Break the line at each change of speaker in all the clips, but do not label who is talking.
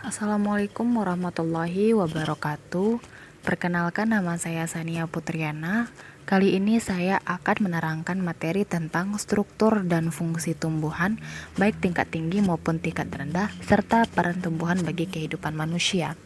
Assalamualaikum warahmatullahi wabarakatuh. Perkenalkan, nama saya Sania Putriana. Kali ini saya akan menerangkan materi tentang struktur dan fungsi tumbuhan, baik tingkat tinggi maupun tingkat rendah, serta peran tumbuhan bagi kehidupan manusia.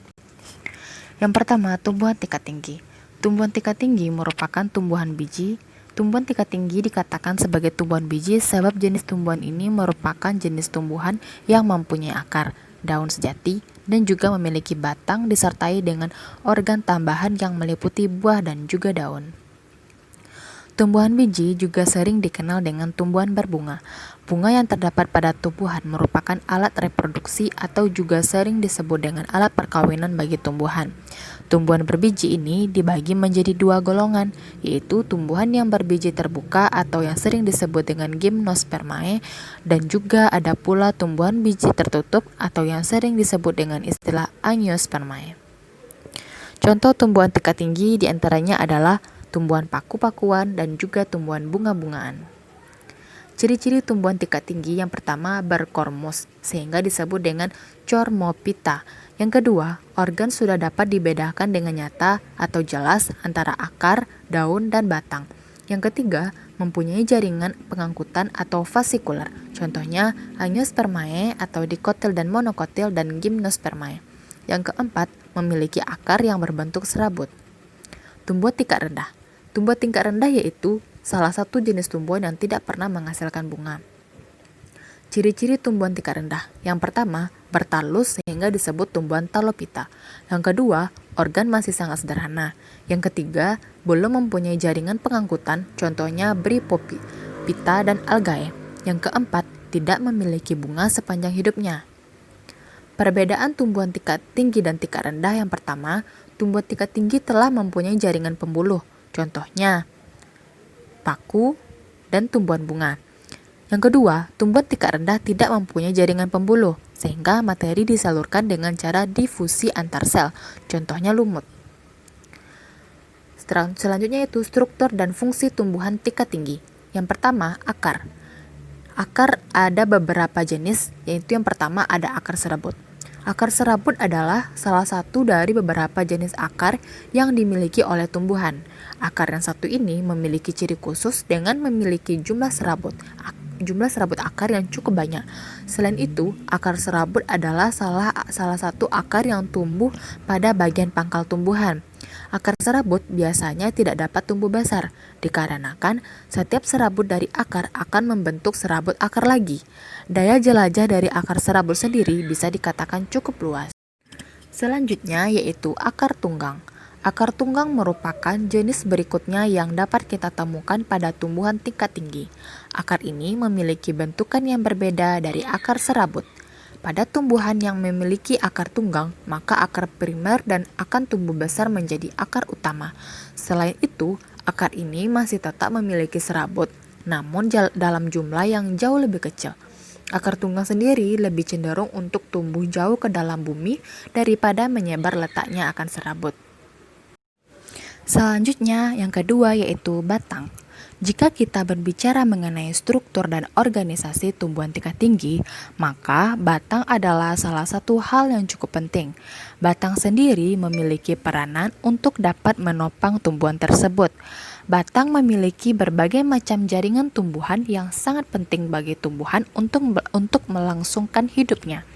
Yang pertama, tumbuhan tingkat tinggi. Tumbuhan tingkat tinggi merupakan tumbuhan biji. Tumbuhan tingkat tinggi dikatakan sebagai tumbuhan biji sebab jenis tumbuhan ini merupakan jenis tumbuhan yang mempunyai akar, daun sejati, dan juga memiliki batang disertai dengan organ tambahan yang meliputi buah dan juga daun. Tumbuhan biji juga sering dikenal dengan tumbuhan berbunga. Bunga yang terdapat pada tumbuhan merupakan alat reproduksi atau juga sering disebut dengan alat perkawinan bagi tumbuhan. Tumbuhan berbiji ini dibagi menjadi dua golongan, yaitu tumbuhan yang berbiji terbuka atau yang sering disebut dengan gimnospermae, dan juga ada pula tumbuhan biji tertutup atau yang sering disebut dengan istilah angiospermae. Contoh tumbuhan tingkat tinggi diantaranya adalah tumbuhan paku-pakuan dan juga tumbuhan bunga-bungaan. Ciri-ciri tumbuhan tingkat tinggi yang pertama berkormos sehingga disebut dengan chormophyta. Yang kedua, organ sudah dapat dibedakan dengan nyata atau jelas antara akar, daun, dan batang. Yang ketiga, mempunyai jaringan pengangkutan atau fasikular. Contohnya angiospermae atau dikotil dan monokotil dan gimnospermae. Yang keempat, memiliki akar yang berbentuk serabut. Tumbuhan tingkat rendah. Tumbuhan tingkat rendah yaitu salah satu jenis tumbuhan yang tidak pernah menghasilkan bunga. Ciri-ciri tumbuhan tingkat rendah. Yang pertama, bertalus sehingga disebut tumbuhan talopita. Yang kedua, organ masih sangat sederhana. Yang ketiga, belum mempunyai jaringan pengangkutan, contohnya Bryophyta dan Algae. Yang keempat, tidak memiliki bunga sepanjang hidupnya. Perbedaan tumbuhan tingkat tinggi dan tingkat rendah. Yang pertama, tumbuhan tingkat tinggi telah mempunyai jaringan pembuluh, contohnya paku dan tumbuhan bunga. Yang kedua, tumbuhan tingkat rendah tidak mempunyai jaringan pembuluh, sehingga materi disalurkan dengan cara difusi antar sel, contohnya lumut. Selanjutnya yaitu struktur dan fungsi tumbuhan tingkat tinggi. Yang pertama, akar. Akar ada beberapa jenis, yaitu yang pertama ada akar serabut. Akar serabut adalah salah satu dari beberapa jenis akar yang dimiliki oleh tumbuhan. Akar yang satu ini memiliki ciri khusus dengan memiliki jumlah serabut akar yang cukup banyak. Selain itu, akar serabut adalah salah satu akar yang tumbuh pada bagian pangkal tumbuhan. Akar serabut biasanya tidak dapat tumbuh besar, dikarenakan setiap serabut dari akar akan membentuk serabut akar lagi. Daya jelajah dari akar serabut sendiri bisa dikatakan cukup luas. Selanjutnya yaitu akar tunggang. Akar tunggang merupakan jenis berikutnya yang dapat kita temukan pada tumbuhan tingkat tinggi. Akar ini memiliki bentukan yang berbeda dari akar serabut. Pada tumbuhan yang memiliki akar tunggang, maka akar primer dan akan tumbuh besar menjadi akar utama. Selain itu, akar ini masih tetap memiliki serabut, namun dalam jumlah yang jauh lebih kecil. Akar tunggang sendiri lebih cenderung untuk tumbuh jauh ke dalam bumi daripada menyebar letaknya akan serabut. Selanjutnya, yang kedua yaitu batang. Jika kita berbicara mengenai struktur dan organisasi tumbuhan tingkat tinggi, maka batang adalah salah satu hal yang cukup penting. Batang sendiri memiliki peranan untuk dapat menopang tumbuhan tersebut. Batang memiliki berbagai macam jaringan tumbuhan yang sangat penting bagi tumbuhan untuk melangsungkan hidupnya.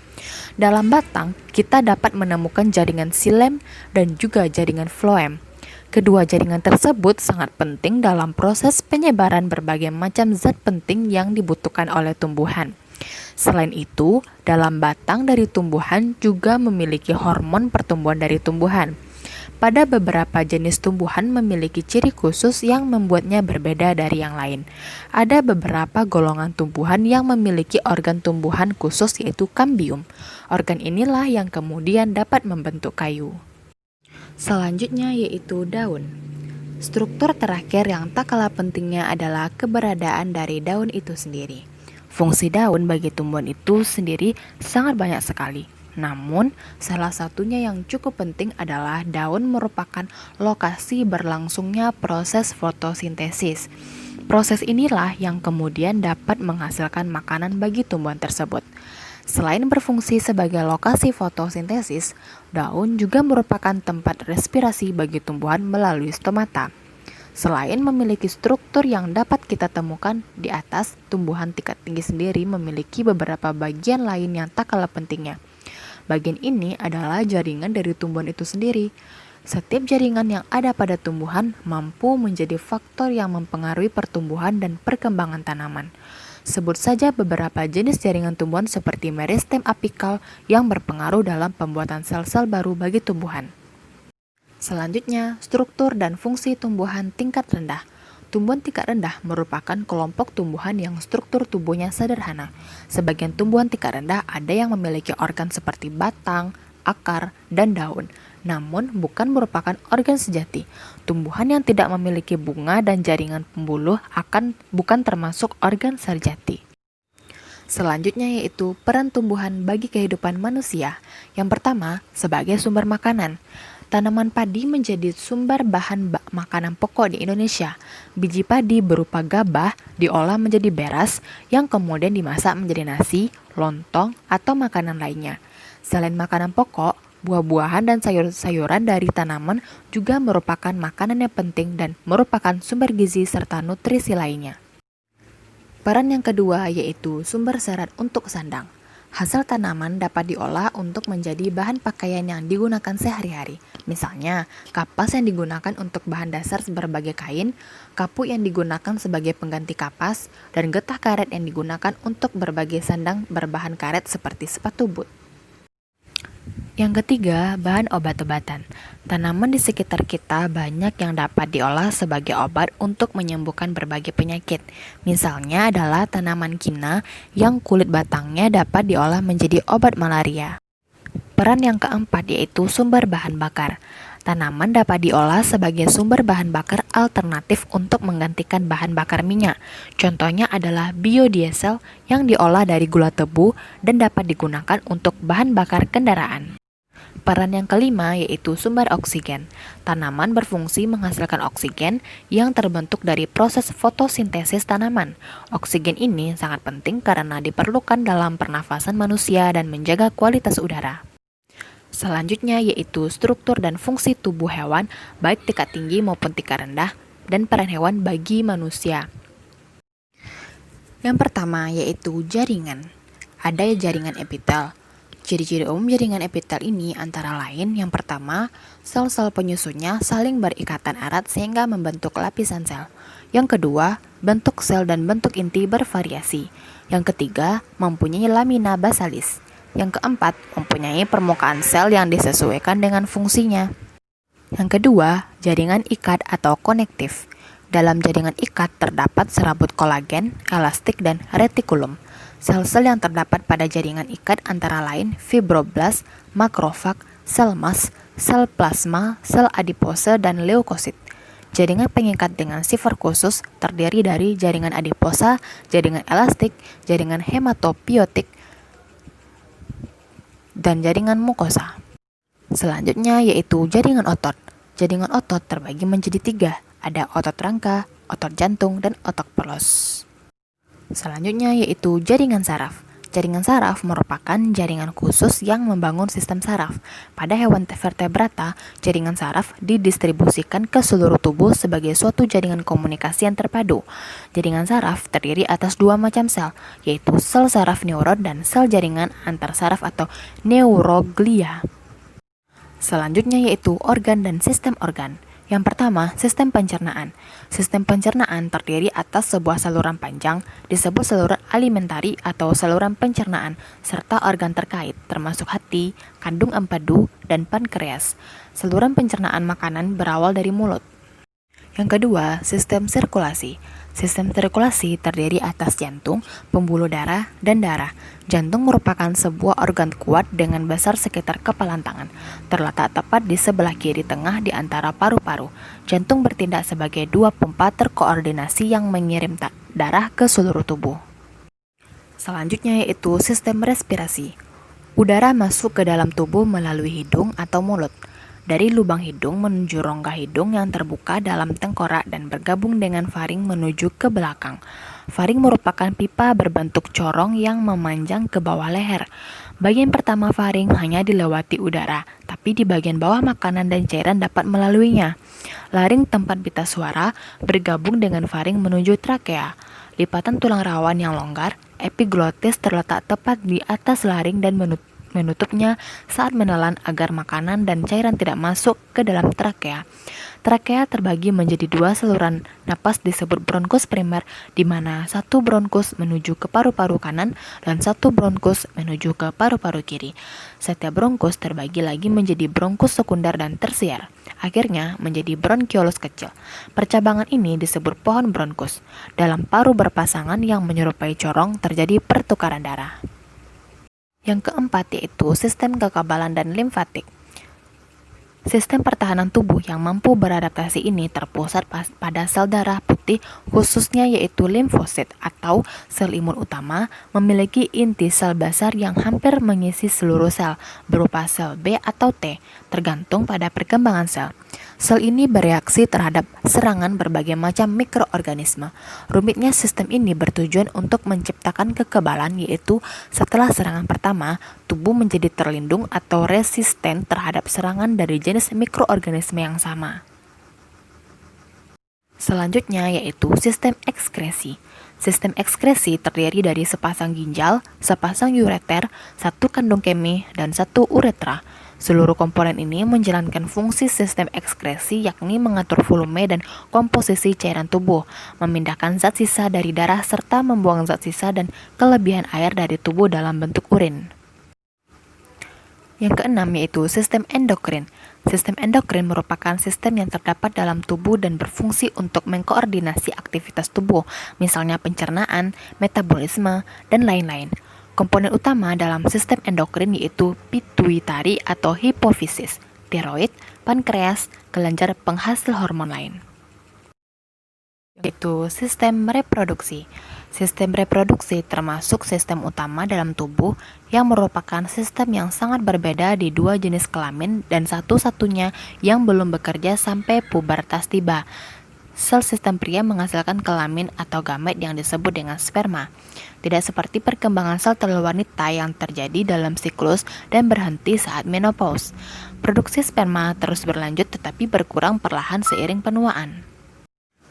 Dalam batang, kita dapat menemukan jaringan xilem dan juga jaringan floem. Kedua jaringan tersebut sangat penting dalam proses penyebaran berbagai macam zat penting yang dibutuhkan oleh tumbuhan. Selain itu, dalam batang dari tumbuhan juga memiliki hormon pertumbuhan dari tumbuhan. Pada beberapa jenis tumbuhan memiliki ciri khusus yang membuatnya berbeda dari yang lain. Ada beberapa golongan tumbuhan yang memiliki organ tumbuhan khusus yaitu kambium. Organ inilah yang kemudian dapat membentuk kayu. Selanjutnya yaitu daun. Struktur terakhir yang tak kalah pentingnya adalah keberadaan dari daun itu sendiri. Fungsi daun bagi tumbuhan itu sendiri sangat banyak sekali. Namun, salah satunya yang cukup penting adalah daun merupakan lokasi berlangsungnya proses fotosintesis. Proses inilah yang kemudian dapat menghasilkan makanan bagi tumbuhan tersebut. Selain berfungsi sebagai lokasi fotosintesis, daun juga merupakan tempat respirasi bagi tumbuhan melalui stomata. Selain memiliki struktur yang dapat kita temukan di atas, tumbuhan tingkat tinggi sendiri memiliki beberapa bagian lain yang tak kalah pentingnya. Bagian ini adalah jaringan dari tumbuhan itu sendiri. Setiap jaringan yang ada pada tumbuhan mampu menjadi faktor yang mempengaruhi pertumbuhan dan perkembangan tanaman. Sebut saja beberapa jenis jaringan tumbuhan seperti meristem apikal yang berpengaruh dalam pembuatan sel-sel baru bagi tumbuhan. Selanjutnya, struktur dan fungsi tumbuhan tingkat rendah. Tumbuhan tingkat rendah merupakan kelompok tumbuhan yang struktur tubuhnya sederhana. Sebagian tumbuhan tingkat rendah ada yang memiliki organ seperti batang, akar, dan daun, namun bukan merupakan organ sejati. Tumbuhan yang tidak memiliki bunga dan jaringan pembuluh bukan termasuk organ sejati. Selanjutnya yaitu peran tumbuhan bagi kehidupan manusia. Yang pertama, sebagai sumber makanan. Tanaman padi menjadi sumber bahan makanan pokok di Indonesia. Biji padi berupa gabah diolah menjadi beras yang kemudian dimasak menjadi nasi, lontong, atau makanan lainnya. Selain makanan pokok, buah-buahan dan sayur-sayuran dari tanaman juga merupakan makanan yang penting dan merupakan sumber gizi serta nutrisi lainnya. Peran yang kedua yaitu sumber serat untuk sandang. Hasil tanaman dapat diolah untuk menjadi bahan pakaian yang digunakan sehari-hari. Misalnya, kapas yang digunakan untuk bahan dasar berbagai kain, kapuk yang digunakan sebagai pengganti kapas, dan getah karet yang digunakan untuk berbagai sandang berbahan karet seperti sepatu boot. Yang ketiga, bahan obat-obatan. Tanaman di sekitar kita banyak yang dapat diolah sebagai obat untuk menyembuhkan berbagai penyakit. Misalnya adalah tanaman kina yang kulit batangnya dapat diolah menjadi obat malaria. Peran yang keempat yaitu sumber bahan bakar. Tanaman dapat diolah sebagai sumber bahan bakar alternatif untuk menggantikan bahan bakar minyak. Contohnya adalah biodiesel yang diolah dari gula tebu dan dapat digunakan untuk bahan bakar kendaraan. Peran yang kelima yaitu sumber oksigen. Tanaman berfungsi menghasilkan oksigen yang terbentuk dari proses fotosintesis tanaman. Oksigen ini sangat penting karena diperlukan dalam pernafasan manusia dan menjaga kualitas udara. Selanjutnya yaitu struktur dan fungsi tubuh hewan baik tingkat tinggi maupun tingkat rendah dan peran hewan bagi manusia. Yang pertama yaitu jaringan. Ada jaringan epitel. Ciri-ciri umum jaringan epitel ini antara lain yang pertama, sel-sel penyusunnya saling berikatan erat sehingga membentuk lapisan sel. Yang kedua, bentuk sel dan bentuk inti bervariasi. Yang ketiga, mempunyai lamina basalis. Yang keempat, mempunyai permukaan sel yang disesuaikan dengan fungsinya. Yang kedua, jaringan ikat atau konektif. Dalam jaringan ikat terdapat serabut kolagen, elastik, dan retikulum. Sel-sel yang terdapat pada jaringan ikat antara lain fibroblast, makrofag, sel mas, sel plasma, sel adipose, dan leukosit. Jaringan pengikat dengan sifat khusus terdiri dari jaringan adiposa, jaringan elastik, jaringan hematobiotik, dan jaringan mukosa. Selanjutnya yaitu jaringan otot. Jaringan otot terbagi menjadi 3, ada otot rangka, otot jantung, dan otot polos. Selanjutnya yaitu jaringan saraf. Jaringan saraf merupakan jaringan khusus yang membangun sistem saraf. Pada hewan vertebrata, jaringan saraf didistribusikan ke seluruh tubuh sebagai suatu jaringan komunikasi yang terpadu. Jaringan saraf terdiri atas 2 macam sel, yaitu sel saraf neuron dan sel jaringan antar saraf atau neuroglia. Selanjutnya yaitu organ dan sistem organ. Yang pertama, sistem pencernaan. Sistem pencernaan terdiri atas sebuah saluran panjang, disebut saluran alimentari atau saluran pencernaan, serta organ terkait, termasuk hati, kandung empedu, dan pankreas. Saluran pencernaan makanan berawal dari mulut. Yang kedua, sistem sirkulasi. Sistem sirkulasi terdiri atas jantung, pembuluh darah, dan darah. Jantung merupakan sebuah organ kuat dengan besar sekitar kepalan tangan. Terletak tepat di sebelah kiri tengah di antara paru-paru. Jantung bertindak sebagai 2 pompa terkoordinasi yang mengirim darah ke seluruh tubuh. Selanjutnya yaitu sistem respirasi. Udara masuk ke dalam tubuh melalui hidung atau mulut. Dari lubang hidung menuju rongga hidung yang terbuka dalam tengkorak dan bergabung dengan faring menuju ke belakang. Faring merupakan pipa berbentuk corong yang memanjang ke bawah leher. Bagian pertama faring hanya dilewati udara, tapi di bagian bawah makanan dan cairan dapat melaluinya. Laring tempat pita suara bergabung dengan faring menuju trakea. Lipatan tulang rawan yang longgar, epiglotis terletak tepat di atas laring dan menutupnya saat menelan agar makanan dan cairan tidak masuk ke dalam trakea. Trakea terbagi menjadi dua saluran napas disebut bronkus primer, di mana satu bronkus menuju ke paru-paru kanan dan satu bronkus menuju ke paru-paru kiri. Setiap bronkus terbagi lagi menjadi bronkus sekunder dan tersier, akhirnya menjadi bronkiolus kecil. Percabangan ini disebut pohon bronkus. Dalam paru berpasangan yang menyerupai corong terjadi pertukaran darah. Yang keempat yaitu sistem kekebalan dan limfatik. Sistem pertahanan tubuh yang mampu beradaptasi ini terpusat pada sel darah putih khususnya yaitu limfosit atau sel imun utama, memiliki inti sel basar yang hampir mengisi seluruh sel berupa sel B atau T, tergantung pada perkembangan sel. Sel ini bereaksi terhadap serangan berbagai macam mikroorganisme. Rumitnya sistem ini bertujuan untuk menciptakan kekebalan, yaitu setelah serangan pertama, tubuh menjadi terlindung atau resisten terhadap serangan dari jenis mikroorganisme yang sama. Selanjutnya yaitu sistem ekskresi. Sistem ekskresi terdiri dari sepasang ginjal, sepasang ureter, satu kandung kemih, dan satu uretra. Seluruh komponen ini menjalankan fungsi sistem ekskresi, yakni mengatur volume dan komposisi cairan tubuh, memindahkan zat sisa dari darah serta membuang zat sisa dan kelebihan air dari tubuh dalam bentuk urin. Yang keenam yaitu sistem endokrin. Sistem endokrin merupakan sistem yang terdapat dalam tubuh dan berfungsi untuk mengkoordinasi aktivitas tubuh, misalnya pencernaan, metabolisme, dan lain-lain. Komponen utama dalam sistem endokrin yaitu pituitari atau hipofisis, tiroid, pankreas, kelenjar penghasil hormon lain. Yaitu sistem reproduksi. Sistem reproduksi termasuk sistem utama dalam tubuh yang merupakan sistem yang sangat berbeda di dua jenis kelamin dan satu-satunya yang belum bekerja sampai pubertas tiba. Sel sistem pria menghasilkan kelamin atau gamet yang disebut dengan sperma. Tidak seperti perkembangan sel telur wanita yang terjadi dalam siklus dan berhenti saat menopause. Produksi sperma terus berlanjut tetapi berkurang perlahan seiring penuaan.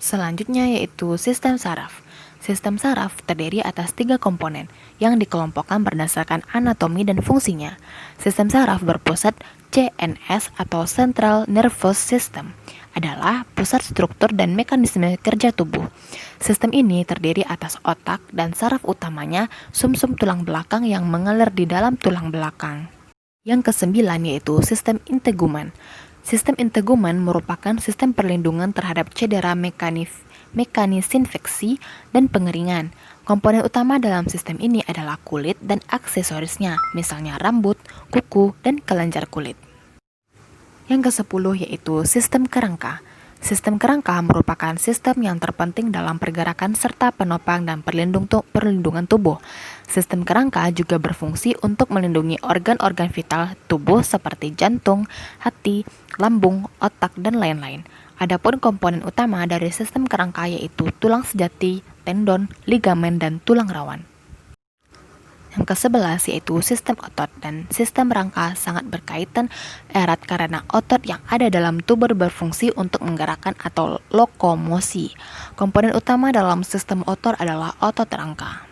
Selanjutnya yaitu sistem saraf. Sistem saraf terdiri atas 3 komponen yang dikelompokkan berdasarkan anatomi dan fungsinya. Sistem saraf berpusat CNS atau Central Nervous System adalah pusat struktur dan mekanisme kerja tubuh. Sistem ini terdiri atas otak dan saraf utamanya sumsum tulang belakang yang mengalir di dalam tulang belakang. Yang kesembilan yaitu sistem integumen. Sistem integumen merupakan sistem perlindungan terhadap cedera mekanis infeksi dan pengeringan. Komponen utama dalam sistem ini adalah kulit dan aksesorisnya, misalnya rambut, kuku, dan kelenjar kulit. Yang ke-10 yaitu sistem kerangka. Sistem kerangka merupakan sistem yang terpenting dalam pergerakan serta penopang dan perlindungan tubuh. Sistem kerangka juga berfungsi untuk melindungi organ-organ vital tubuh seperti jantung, hati, lambung, otak, dan lain-lain. Adapun komponen utama dari sistem kerangka yaitu tulang sejati, tendon, ligamen, dan tulang rawan. Yang ke-11 yaitu sistem otot, dan sistem rangka sangat berkaitan erat karena otot yang ada dalam tubuh berfungsi untuk menggerakkan atau lokomosi. Komponen utama dalam sistem otot adalah otot rangka.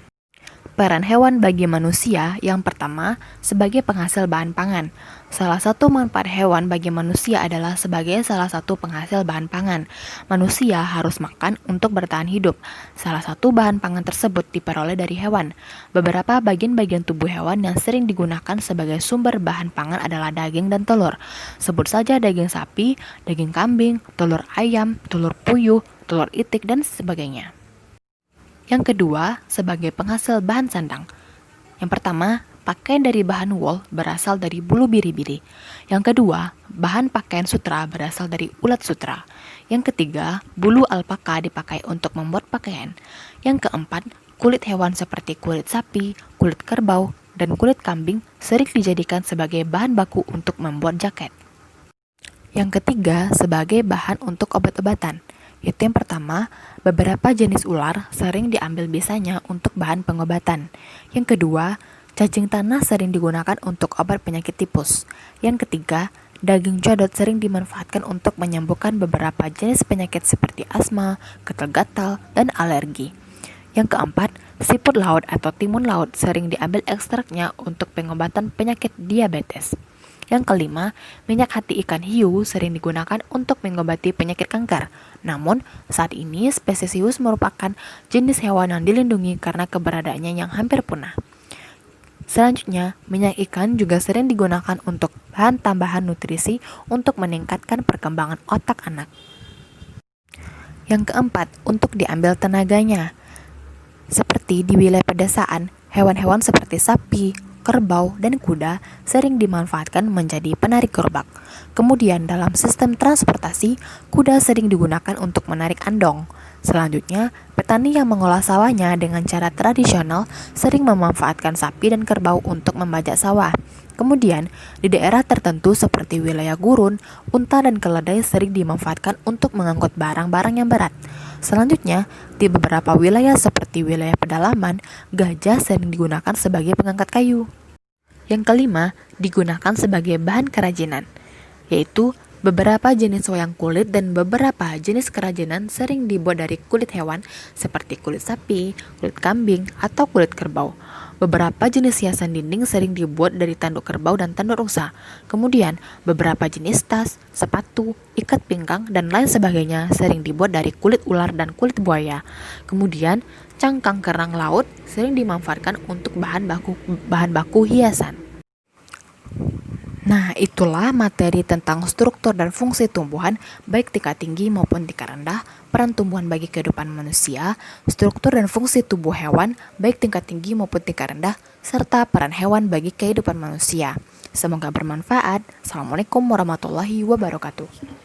Peran hewan bagi manusia, yang pertama, sebagai penghasil bahan pangan. Salah satu manfaat hewan bagi manusia adalah sebagai salah satu penghasil bahan pangan. Manusia harus makan untuk bertahan hidup. Salah satu bahan pangan tersebut diperoleh dari hewan. Beberapa bagian-bagian tubuh hewan yang sering digunakan sebagai sumber bahan pangan adalah daging dan telur. Sebut saja daging sapi, daging kambing, telur ayam, telur puyuh, telur itik, dan sebagainya. Yang kedua, sebagai penghasil bahan sandang. Yang pertama, pakaian dari bahan wool berasal dari bulu biri-biri. Yang kedua, bahan pakaian sutra berasal dari ulat sutra. Yang ketiga, bulu alpaka dipakai untuk membuat pakaian. Yang keempat, kulit hewan seperti kulit sapi, kulit kerbau, dan kulit kambing sering dijadikan sebagai bahan baku untuk membuat jaket. Yang ketiga, sebagai bahan untuk obat-obatan. Yaitu yang pertama, beberapa jenis ular sering diambil bisanya untuk bahan pengobatan. Yang kedua, cacing tanah sering digunakan untuk obat penyakit tipus. Yang ketiga, daging codot sering dimanfaatkan untuk menyembuhkan beberapa jenis penyakit seperti asma, gatal-gatal, dan alergi. Yang keempat, siput laut atau timun laut sering diambil ekstraknya untuk pengobatan penyakit diabetes. Yang kelima, minyak hati ikan hiu sering digunakan untuk mengobati penyakit kanker. Namun, saat ini spesies hiu merupakan jenis hewan yang dilindungi karena keberadaannya yang hampir punah. Selanjutnya, minyak ikan juga sering digunakan untuk bahan tambahan nutrisi untuk meningkatkan perkembangan otak anak. Yang keempat, untuk diambil tenaganya. Seperti di wilayah pedesaan, hewan-hewan seperti sapi, kerbau, dan kuda sering dimanfaatkan menjadi penarik gerobak. Kemudian dalam sistem transportasi, kuda sering digunakan untuk menarik andong. Selanjutnya, petani yang mengolah sawahnya dengan cara tradisional sering memanfaatkan sapi dan kerbau untuk membajak sawah. Kemudian, di daerah tertentu seperti wilayah gurun, unta dan keledai sering dimanfaatkan untuk mengangkut barang-barang yang berat. Selanjutnya, di beberapa wilayah seperti wilayah pedalaman, gajah sering digunakan sebagai pengangkat kayu. Yang kelima, digunakan sebagai bahan kerajinan, yaitu beberapa jenis wayang kulit dan beberapa jenis kerajinan sering dibuat dari kulit hewan seperti kulit sapi, kulit kambing, atau kulit kerbau. Beberapa jenis hiasan dinding sering dibuat dari tanduk kerbau dan tanduk rusa. Kemudian, beberapa jenis tas, sepatu, ikat pinggang, dan lain sebagainya sering dibuat dari kulit ular dan kulit buaya. Kemudian, cangkang kerang laut sering dimanfaatkan untuk bahan baku hiasan. Nah, itulah materi tentang struktur dan fungsi tumbuhan, baik tingkat tinggi maupun tingkat rendah, peran tumbuhan bagi kehidupan manusia, struktur dan fungsi tubuh hewan, baik tingkat tinggi maupun tingkat rendah, serta peran hewan bagi kehidupan manusia. Semoga bermanfaat. Assalamualaikum warahmatullahi wabarakatuh.